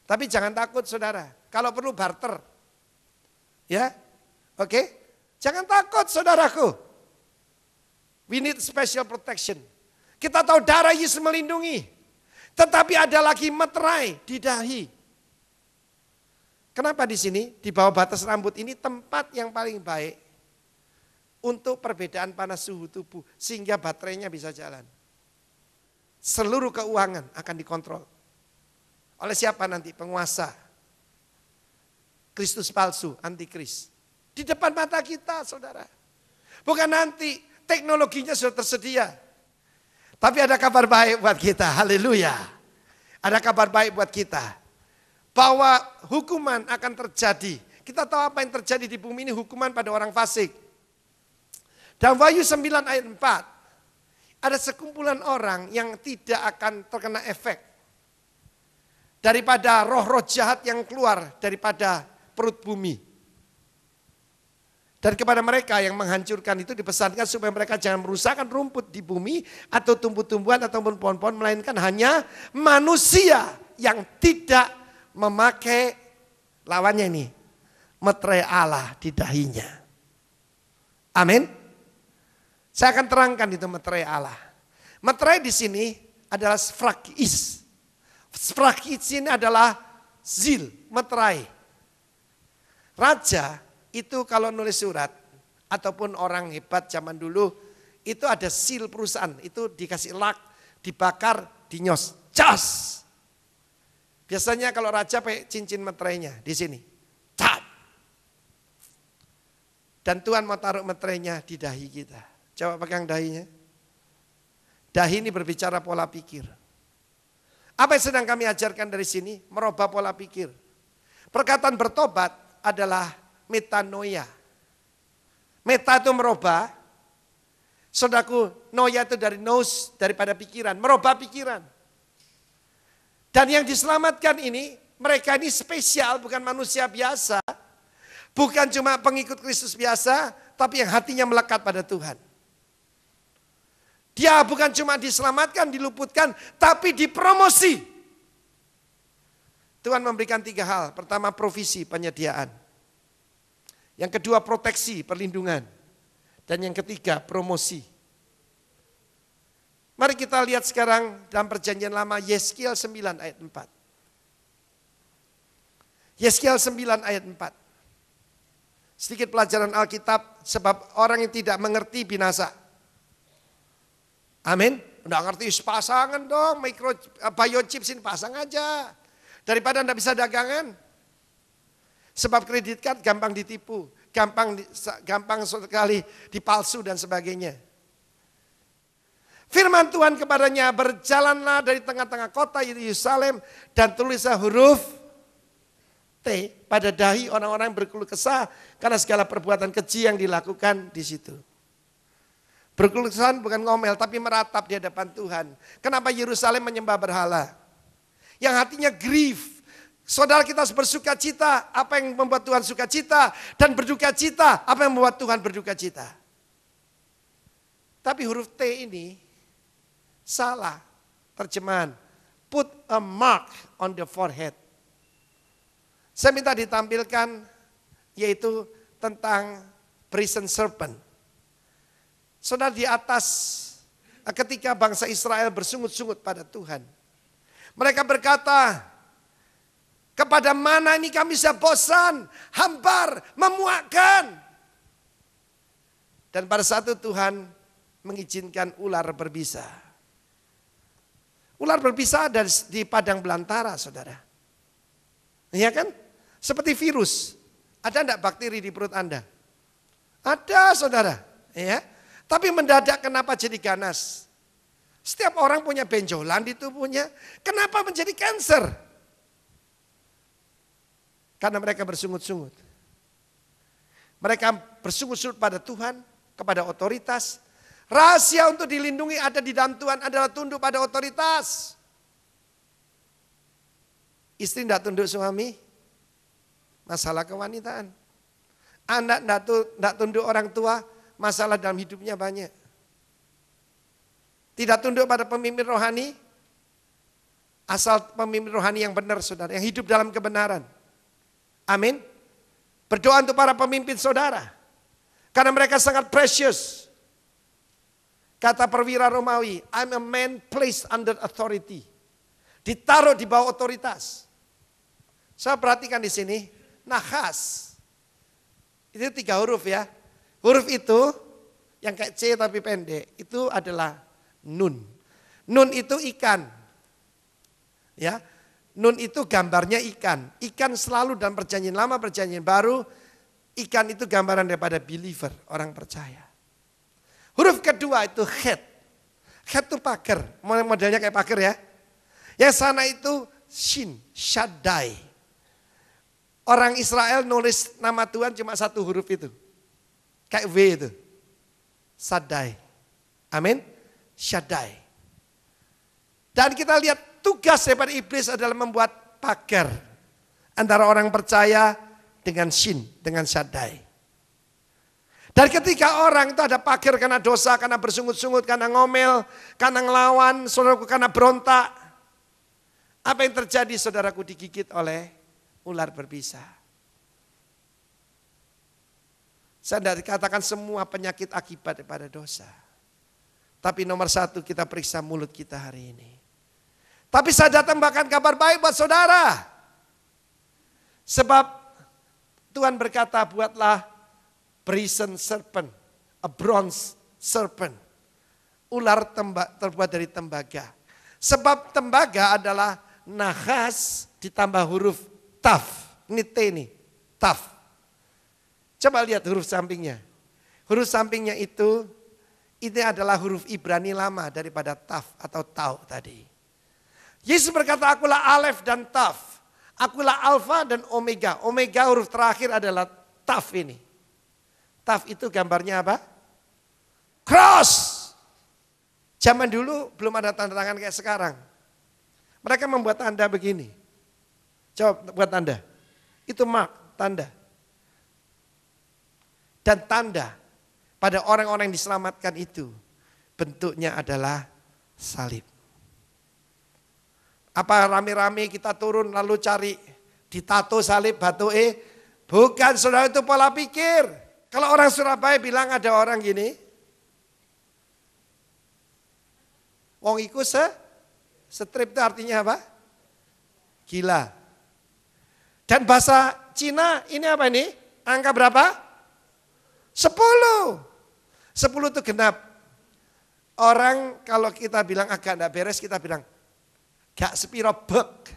Tapi jangan takut saudara, kalau perlu barter. Ya, oke? Jangan takut saudaraku. We need special protection. Kita tahu darah Yesus melindungi. Tetapi ada lagi meterai di dahi. Kenapa di sini? Di bawah batas rambut ini tempat yang paling baik untuk perbedaan panas suhu tubuh. Sehingga baterainya bisa jalan. Seluruh keuangan akan dikontrol. Oleh siapa nanti? Penguasa. Kristus palsu, antikris. Di depan mata kita saudara. Bukan nanti, teknologinya sudah tersedia. Tapi ada kabar baik buat kita, haleluya. Ada kabar baik buat kita. Bahwa hukuman akan terjadi. Kita tahu apa yang terjadi di bumi ini, hukuman pada orang fasik. Dan Wahyu 9 ayat 4. Ada sekumpulan orang yang tidak akan terkena efek. Daripada roh-roh jahat yang keluar daripada perut bumi. Dan kepada mereka yang menghancurkan itu dipesankan supaya mereka jangan merusakkan rumput di bumi atau tumbuh-tumbuhan ataupun pohon-pohon, melainkan hanya manusia yang tidak memakai lawannya ini, meterai Allah di dahinya. Amin. Saya akan terangkan itu meterai Allah. Meterai di sini adalah sfrakis. Sfrakis ini adalah zil, meterai. Raja itu kalau nulis surat ataupun orang hebat zaman dulu itu ada seal perusahaan, itu dikasih lak, dibakar, dinyos, cas. Biasanya kalau raja pakai cincin meterainya di sini. Cat. Dan Tuhan mau taruh meterainya di dahi kita. Coba pegang dahinya. Dahi ini berbicara pola pikir. Apa yang sedang kami ajarkan dari sini? Merubah pola pikir. Perkataan bertobat adalah metanoia. Meta itu merubah. Saudaraku, noia itu dari nous, daripada pikiran. Merubah pikiran. Dan yang diselamatkan ini, mereka ini spesial, bukan manusia biasa. Bukan cuma pengikut Kristus biasa, tapi yang hatinya melekat pada Tuhan. Dia bukan cuma diselamatkan, diluputkan, tapi dipromosi. Tuhan memberikan 3 hal. Pertama, provisi, penyediaan. Yang kedua, proteksi, perlindungan. Dan yang ketiga, promosi. Mari kita lihat sekarang dalam perjanjian lama Yeskiel 9 ayat 4. Yeskiel 9 ayat 4. Sedikit pelajaran Alkitab, sebab orang yang tidak mengerti binasa. Amin. Udah ngerti, pasangan dong, biochip sini pasang aja. Daripada Anda bisa dagangan. Sebab kredit card gampang ditipu, gampang sekali dipalsu dan sebagainya. Firman Tuhan kepadanya, berjalanlah dari tengah-tengah kota Yerusalem dan tulislah huruf T pada dahi orang-orang yang berkeluh kesah karena segala perbuatan keji yang dilakukan di situ. Berkeluh kesah bukan ngomel tapi meratap di hadapan Tuhan. Kenapa Yerusalem menyembah berhala? Yang hatinya grief. Saudara kita harus bersuka cita, apa yang membuat Tuhan suka cita, dan berduka cita, apa yang membuat Tuhan berduka cita. Tapi huruf T ini salah terjemahan. Put a mark on the forehead. Saya minta ditampilkan yaitu tentang brazen serpent. Saudara, di atas ketika bangsa Israel bersungut-sungut pada Tuhan. Mereka berkata, kepada mana ini kami bisa bosan, hambar, memuakkan. Dan pada saat itu Tuhan mengizinkan ular berbisa. Ular berbisa ada di padang belantara, saudara. Iya kan? Seperti virus. Ada enggak bakteri di perut Anda? Ada, saudara. Ya. Tapi mendadak kenapa jadi ganas? Setiap orang punya benjolan di tubuhnya. Kenapa menjadi kanker? Karena mereka bersungut-sungut. Mereka bersungut-sungut pada Tuhan, kepada otoritas. Rahasia untuk dilindungi ada di dalam Tuhan adalah tunduk pada otoritas. Istri tidak tunduk suami, masalah kewanitaan. Anak tidak tunduk orang tua, masalah dalam hidupnya banyak. Tidak tunduk pada pemimpin rohani, Asal pemimpin rohani yang benar saudara, yang hidup dalam kebenaran. Amin. Berdoa untuk para pemimpin saudara. Karena mereka sangat precious. Kata perwira Romawi, I'm a man placed under authority. Ditaruh di bawah otoritas. Saya perhatikan di sini, nahas. Itu 3 huruf ya. Huruf itu yang kayak C tapi pendek, itu adalah nun. Nun itu ikan. Ya, nun itu gambarnya ikan. Ikan selalu dalam perjanjian lama, perjanjian baru. Ikan itu gambaran daripada believer, orang percaya. Huruf kedua itu het. Het itu pagar, modelnya kayak pagar ya. Yang sana itu shin, shaddai. Orang Israel nulis nama Tuhan cuma 1 huruf itu. Kayak W itu. Shaddai. Amin. Shaddai. Dan kita lihat tugas daripada iblis adalah membuat pagar antara orang percaya dengan shin, dengan shaddai. Dan ketika orang itu ada pagar karena dosa, karena bersungut-sungut, karena ngomel, karena ngelawan, saudaraku karena berontak. Apa yang terjadi saudaraku? Digigit oleh ular berbisa. Saya tidak dikatakan semua penyakit akibat daripada dosa. Tapi nomor 1 kita periksa mulut kita hari ini. Tapi saya datang bahkan kabar baik buat saudara. Sebab Tuhan berkata buatlah brazen serpent, a bronze serpent. Ular terbuat dari tembaga. Sebab tembaga adalah nahas ditambah huruf taf. Ini T nih, taf. Coba lihat huruf sampingnya. Huruf sampingnya itu, ini adalah huruf Ibrani lama daripada taf atau tau tadi. Yesus berkata, akulah Alef dan Taf. Akulah Alfa dan Omega. Omega huruf terakhir adalah Taf ini. Taf itu gambarnya apa? Cross. Zaman dulu belum ada tanda tangan kayak sekarang. Mereka membuat tanda begini. Coba buat tanda. Itu mark, tanda. Dan tanda pada orang-orang yang diselamatkan itu bentuknya adalah salib. Apa rame-rame kita turun lalu cari ditato salib batu bukan, saudara, itu pola pikir. Kalau orang Surabaya bilang ada orang gini, wong iku strip itu artinya apa? Gila. Dan bahasa Cina ini apa ini? Angka berapa? 10. 10 itu genap. Orang kalau kita bilang agak enggak beres, kita bilang gak sepiro bek.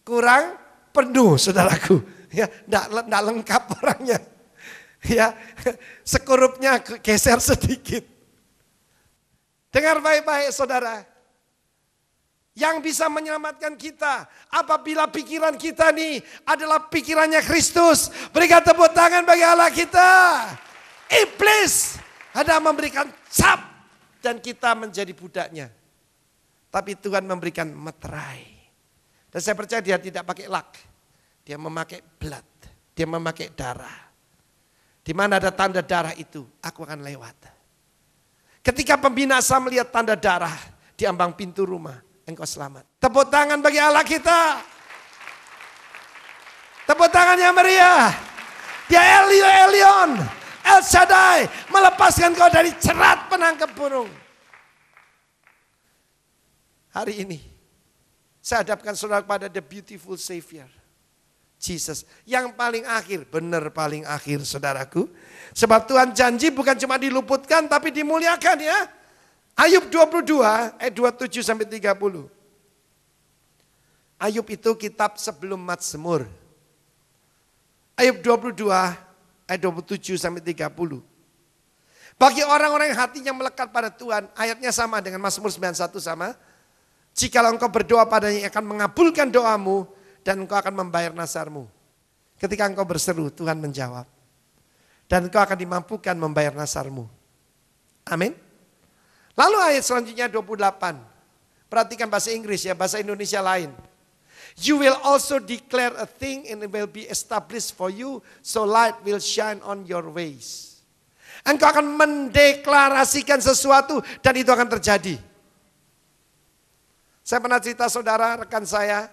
Kurang penuh saudaraku. Ya, enggak lengkap orangnya. Ya, sekurupnya geser sedikit. Dengar baik-baik saudara. Yang bisa menyelamatkan kita apabila pikiran kita nih adalah pikirannya Kristus. Berikan tepuk tangan bagi Allah kita. Iblis ada memberikan cap dan kita menjadi budaknya. Tapi Tuhan memberikan meterai. Dan saya percaya dia tidak pakai luck. Dia memakai blood. Dia memakai darah. Di mana ada tanda darah itu, aku akan lewat. Ketika pembinasa melihat tanda darah di ambang pintu rumah, engkau selamat. Tepuk tangan bagi Allah kita. Tepuk tangannya meriah. Dia Elyon, El Shaddai, melepaskan kau dari cerat penangkap burung. Hari ini saya hadapkan saudara pada the beautiful Savior, Jesus. Yang paling akhir, benar paling akhir saudaraku. Sebab Tuhan janji bukan cuma diluputkan tapi dimuliakan ya. Ayub 22 ayat 27 sampai 30. Ayub itu kitab sebelum Mazmur. Ayub 22 ayat 27 sampai 30. Bagi orang-orang yang hatinya melekat pada Tuhan, ayatnya sama dengan Mazmur 91 sama. Jikalau engkau berdoa padanya, akan mengabulkan doamu dan engkau akan membayar nasarmu. Ketika engkau berseru, Tuhan menjawab. Dan engkau akan dimampukan membayar nasarmu. Amin. Lalu ayat selanjutnya 28. Perhatikan bahasa Inggris ya, bahasa Indonesia lain. You will also declare a thing and it will be established for you, so light will shine on your ways. Engkau akan mendeklarasikan sesuatu dan itu akan terjadi. Saya pernah cerita saudara, rekan saya,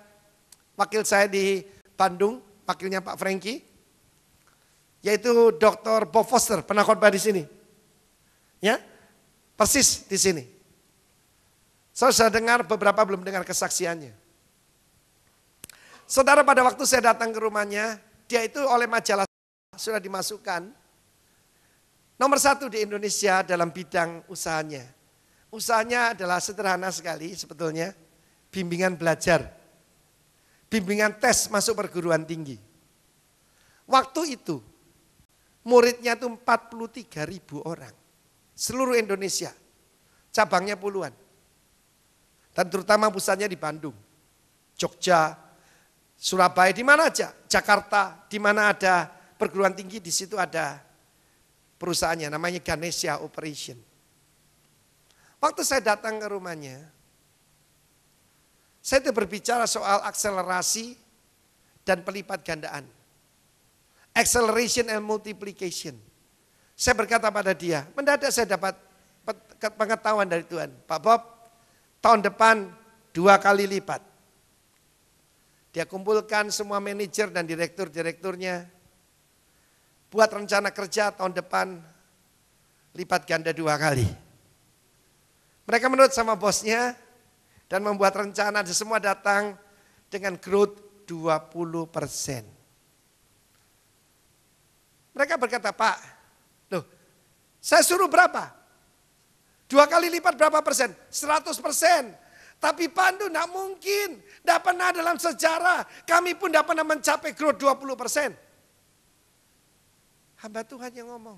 wakil saya di Bandung, wakilnya Pak Franky, yaitu Dr. Bob Foster, pernah khotbah di sini. Ya, persis di sini. Saya sudah dengar, beberapa belum dengar kesaksiannya. Saudara, pada waktu saya datang ke rumahnya, dia itu oleh majalah sudah dimasukkan nomor 1 di Indonesia dalam bidang usahanya. Usahanya adalah sederhana sekali sebetulnya, bimbingan belajar, bimbingan tes masuk perguruan tinggi. Waktu itu muridnya itu 43.000 orang, seluruh Indonesia, cabangnya puluhan. Dan terutama pusatnya di Bandung, Jogja, Surabaya, di mana aja, Jakarta, di mana ada perguruan tinggi, di situ ada perusahaannya, namanya Ganesha Operation. Waktu saya datang ke rumahnya, saya itu berbicara soal akselerasi dan pelipat gandaan. Acceleration and multiplication. Saya berkata pada dia, mendadak saya dapat pengetahuan dari Tuhan. Pak Bob, tahun depan 2 kali lipat. Dia kumpulkan semua manajer dan direktur-direkturnya. Buat rencana kerja tahun depan lipat ganda 2 kali. Mereka menurut sama bosnya dan membuat rencana, semua datang dengan growth 20%. Mereka berkata, Pak, loh, saya suruh berapa? 2 kali lipat berapa persen? 100%. Tapi Pandu tidak mungkin, tidak pernah dalam sejarah, kami pun tidak pernah mencapai growth 20%. Hamba Tuhan yang ngomong,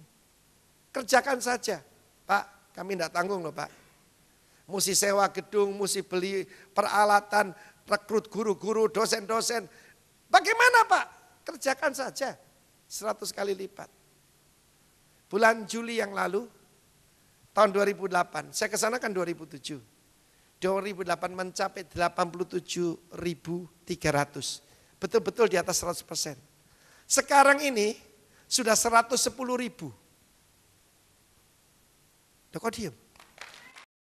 kerjakan saja. Pak, kami tidak tanggung loh Pak. Mesti sewa gedung, mesti beli peralatan, rekrut guru-guru, dosen-dosen. Bagaimana Pak? Kerjakan saja, 100 kali lipat. Bulan Juli yang lalu, tahun 2008, saya kesana kan 2007. 2008 mencapai 87.300. Betul-betul di atas 100%. Sekarang ini sudah 110.000. Kok diem?